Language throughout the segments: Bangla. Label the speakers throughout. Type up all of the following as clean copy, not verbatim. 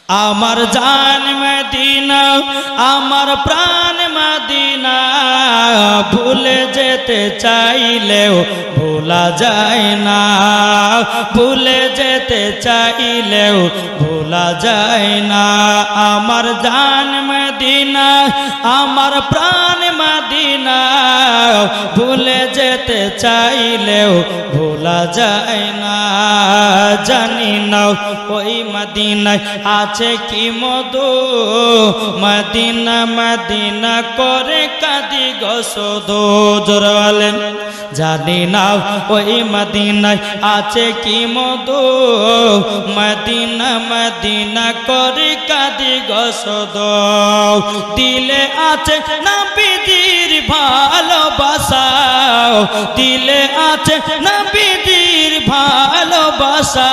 Speaker 1: আমার জান মদিনা আমার প্রাণ মদিনা ভুলে যেতে চাইলেও ভোলা যায় না ভুলে যেতে চাইলেও ভোলা যায় না আমার জান মদিনা আমার প্রাণ মদিনা ভুলে যেতে চাইলেও ভোলা যায় না জানি না ওই মদিনায় আছে কি মধু মদিনা মদিনা করে কাঁদি গো শুধু জোরে বলেন জানি না ওই মদিনায় আছে কি মধু মদিনা মদিনা করে কাঁদি গো শুধু দিলে আছে নবীজির ভালোবাসা দিলে আছে নবীজির ভালোবাসা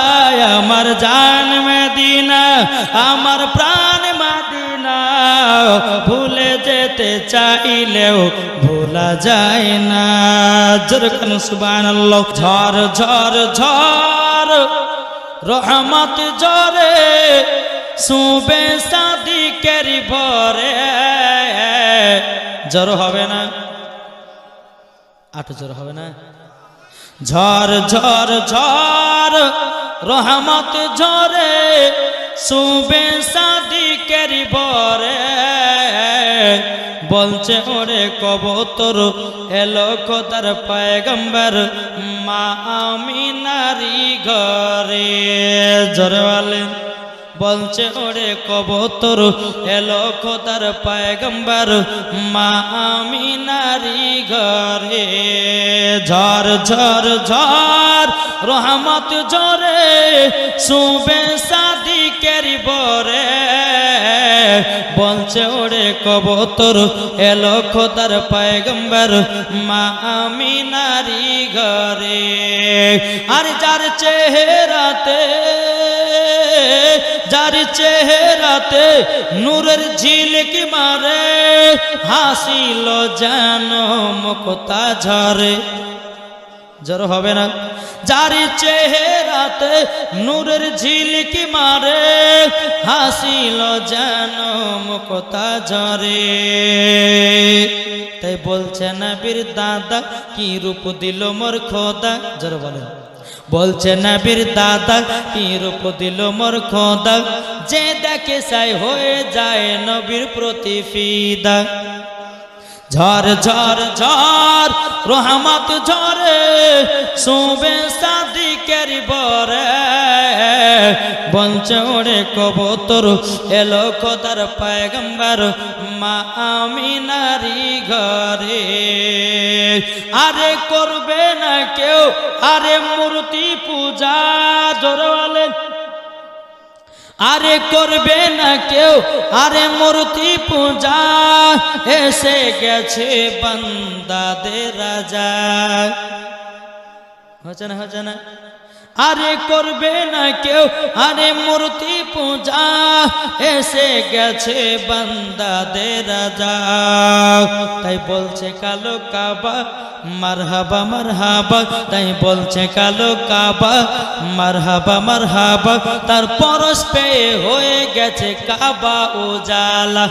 Speaker 1: আমার জান মদিনা আমার প্রাণ মদিনা ভুলে যেতে চাইলেও ভোলা যায় না জোরে কান সুবহানাল্লাহ ঝড় ঝড় ঝড় রহমত ঝরে সুবে সাদিকের ভরে জ্বর হবে না আট জ্বর হবে না ঝড় ঝড় ঝড় রহমত ঝরে সুবে সাদিকের ভরে বলছে ওরে কবুতর এলো খোদার পয়গম্বর মা আমিনারি ঘরে জোরে বলেন বলছে ওরে কবুতর এলো খোদার পয়গম্বর মা আমিনারি ঘরে ঝড় ঝড় ঝড় রহমত ঝরে সুবে সাদিকের ভরে বলছে ওরে কবুতর এলো খোদার পয়গম্বর মা আমিনারি ঘরে আর যার চেহারাতে নূরের ঝিলিক মারে হাসিল যেন মুক্তা ঝরে জ্বর হবে না যার চেহারাতে নূরের ঝিলিক মারে হাসিল যেন মুক্তা ঝরে তাই বলছে নবীর দাদা কি রূপ দিল মোর খোদা জোরে বলেন বলছে নবীর দাদা কি রূপ দিল মোর খোদা যে দেখে সাই হয়ে যায় নবীর প্রতি ফিদা ঝড় ঝড় ঝড় রহমত ঝরে সুবে সাদিকের ভরে বলছে ওরে কবুতর এলো খোদার পয়গম্বর মা আমিনারি ঘরে আরে করবে না কেউ আরে মূর্তি পূজা জোরে বলেন আরে করবে না কেউ আরে মূর্তি পূজা এসে গেছে বান্দাদের রাজা হচ্ছে না আরে করবে না কেউ আরে মূর্তি পূজা এসে গেছে বান্দাদের রাজা তাই বলছে কালো কাবা মারহাবা মারহাবা তাই বলছে কালো কাবা মারহাবা মারহাবা তার পরশ পেয়ে হয়ে গেছে কাবা উজালা